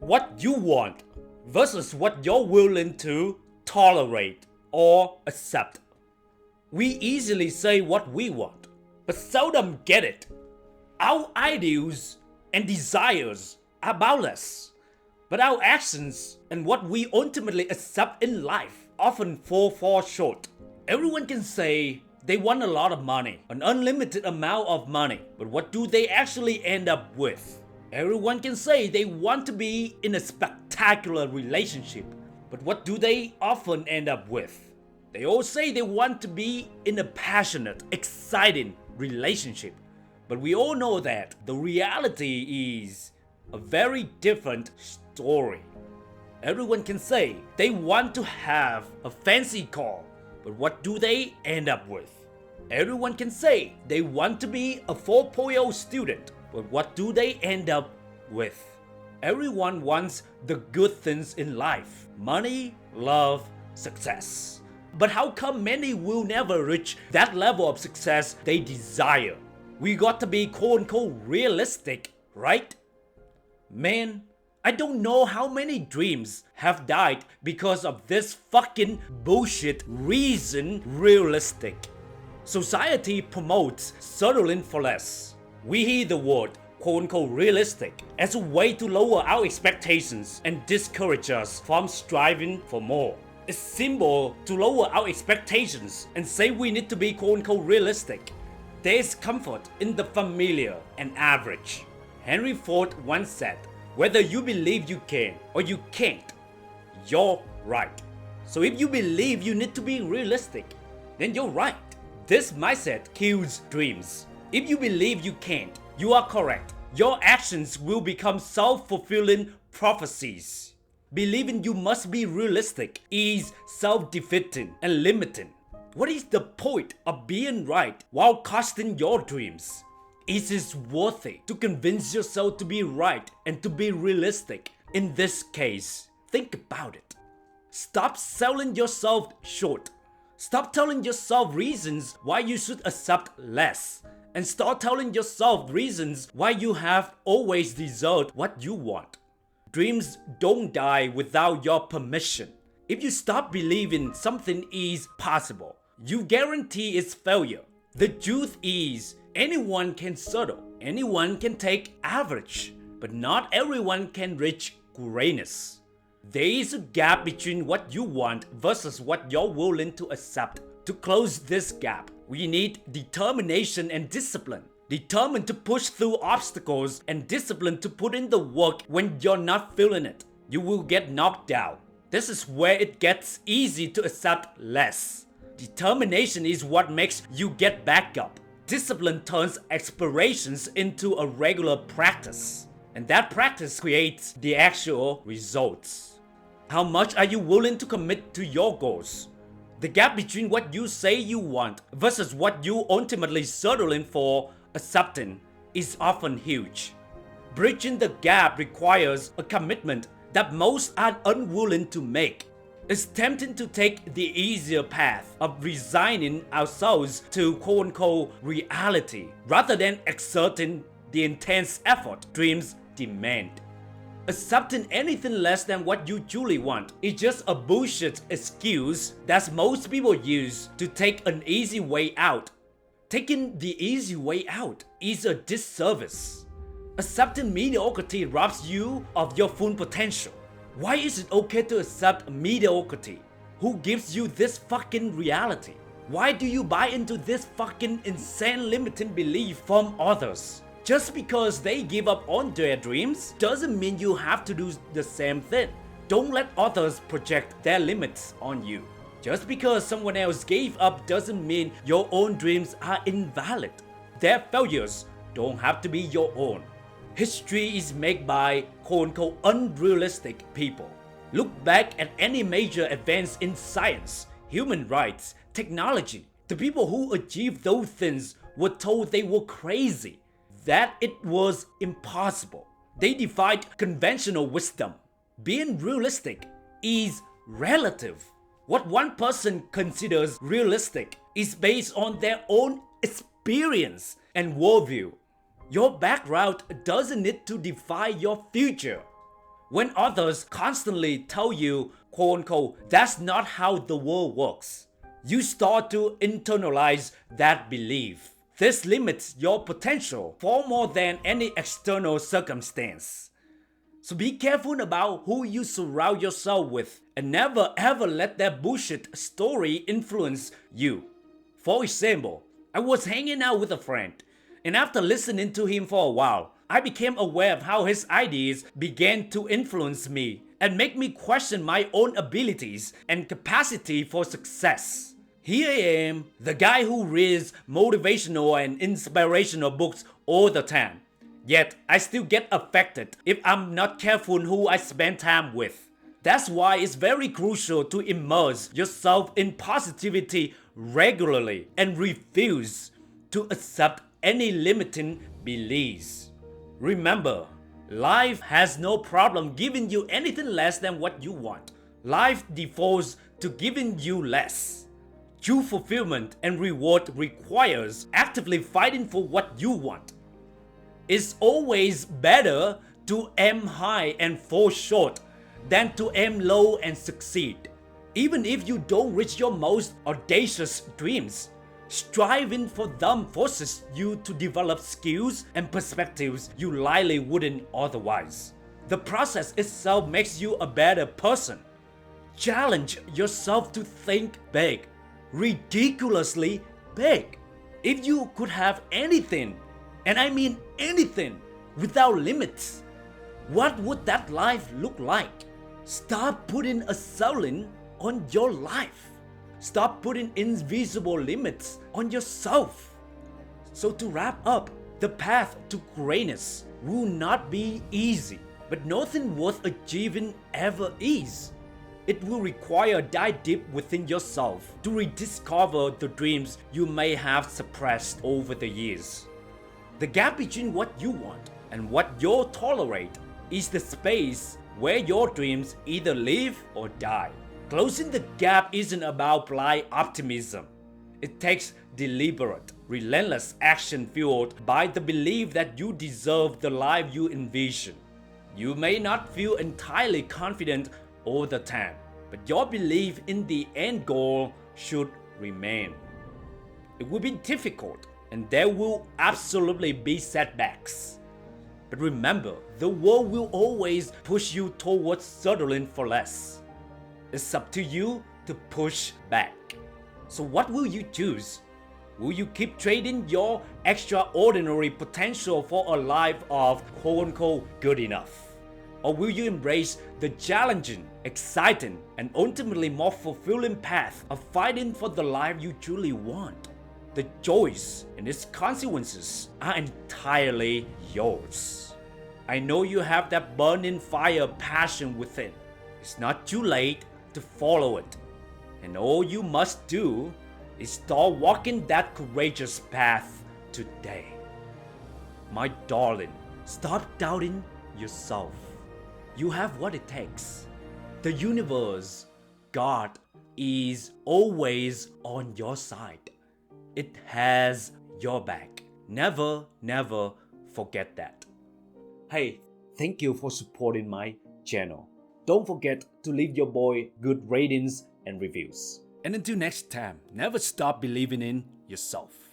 what you want versus what you're willing to tolerate or accept. We easily say what we want, but seldom get it. Our ideals and desires are boundless, but our actions and what we ultimately accept in life often fall short. Everyone can say they want a lot of money, an unlimited amount of money, but what do they actually end up with? Everyone can say they want to be in a spectacular relationship, but what do they often end up with? They all say they want to be in a passionate, exciting relationship, but we all know that the reality is a very different story. Everyone can say they want to have a fancy car, but what do they end up with? Everyone can say they want to be a 4.0 student, but what do they end up with? Everyone wants the good things in life: money, love, success. But how come many will never reach that level of success they desire? We got to be quote-unquote realistic, right? Man, I don't know how many dreams have died because of this fucking bullshit reason realistic. Society promotes settling for less. We hear the word quote-unquote realistic as a way to lower our expectations and discourage us from striving for more. It's simple to lower our expectations and say we need to be quote-unquote realistic. There is comfort in the familiar and average. Henry Ford once said, "Whether you believe you can or you can't, you're right." So if you believe you need to be realistic, then you're right. This mindset kills dreams. If you believe you can't, you are correct. Your actions will become self-fulfilling prophecies. Believing you must be realistic is self-defeating and limiting. What is the point of being right while costing your dreams? Is it worth it to convince yourself to be right and to be realistic? In this case, think about it. Stop selling yourself short. Stop telling yourself reasons why you should accept less. And start telling yourself reasons why you have always deserved what you want. Dreams don't die without your permission. If you stop believing something is possible, you guarantee its failure. The truth is, anyone can settle, anyone can take average, but not everyone can reach greatness. There is a gap between what you want versus what you're willing to accept. To close this gap, we need determination and discipline. Determined to push through obstacles and disciplined to put in the work when you're not feeling it. You will get knocked down. This is where it gets easy to accept less. Determination is what makes you get back up. Discipline turns aspirations into a regular practice. And that practice creates the actual results. How much are you willing to commit to your goals? The gap between what you say you want versus what you ultimately settling for accepting is often huge. Bridging the gap requires a commitment that most are unwilling to make. It's tempting to take the easier path of resigning ourselves to quote-unquote reality rather than exerting the intense effort dreams demand. Accepting anything less than what you truly want is just a bullshit excuse that most people use to take an easy way out. Taking the easy way out is a disservice. Accepting mediocrity robs you of your full potential. Why is it okay to accept mediocrity? Who gives you this fucking reality? Why do you buy into this fucking insane limiting belief from others? Just because they give up on their dreams doesn't mean you have to do the same thing. Don't let others project their limits on you. Just because someone else gave up doesn't mean your own dreams are invalid. Their failures don't have to be your own. History is made by quote-unquote unrealistic people. Look back at any major advance in science, human rights, technology. The people who achieved those things were told they were crazy, that it was impossible. They defied conventional wisdom. Being realistic is relative. What one person considers realistic is based on their own experience and worldview. Your background doesn't need to define your future. When others constantly tell you, quote unquote, that's not how the world works, you start to internalize that belief. This limits your potential far more than any external circumstance. So be careful about who you surround yourself with and never ever let that bullshit story influence you. For example, I was hanging out with a friend, and after listening to him for a while, I became aware of how his ideas began to influence me and make me question my own abilities and capacity for success. Here I am, the guy who reads motivational and inspirational books all the time. Yet, I still get affected if I'm not careful who I spend time with. That's why it's very crucial to immerse yourself in positivity regularly and refuse to accept any limiting beliefs. Remember, life has no problem giving you anything less than what you want. Life defaults to giving you less. True fulfillment and reward requires actively fighting for what you want. It's always better to aim high and fall short than to aim low and succeed. Even if you don't reach your most audacious dreams, striving for them forces you to develop skills and perspectives you likely wouldn't otherwise. The process itself makes you a better person. Challenge yourself to think big, ridiculously big. If you could have anything, and I mean anything, without limits, what would that life look like? Stop putting a ceiling on your life. Stop putting invisible limits on yourself. So to wrap up, the path to greatness will not be easy, but nothing worth achieving ever is. It will require a dive deep within yourself to rediscover the dreams you may have suppressed over the years. The gap between what you want and what you tolerate is the space where your dreams either live or die. Closing the gap isn't about blind optimism. It takes deliberate, relentless action fueled by the belief that you deserve the life you envision. You may not feel entirely confident all the time, but your belief in the end goal should remain. It will be difficult, and there will absolutely be setbacks. But remember, the world will always push you towards settling for less. It's up to you to push back. So what will you choose? Will you keep trading your extraordinary potential for a life of quote-unquote good enough? Or will you embrace the challenging, exciting, and ultimately more fulfilling path of fighting for the life you truly want? The choice and its consequences are entirely yours. I know you have that burning fire passion within. It's not too late to follow it. And all you must do is start walking that courageous path today. My darling, stop doubting yourself. You have what it takes. The universe, God, is always on your side. It has your back. Never, never forget that. Hey, thank you for supporting my channel. Don't forget to leave your boy good ratings and reviews. And until next time, never stop believing in yourself.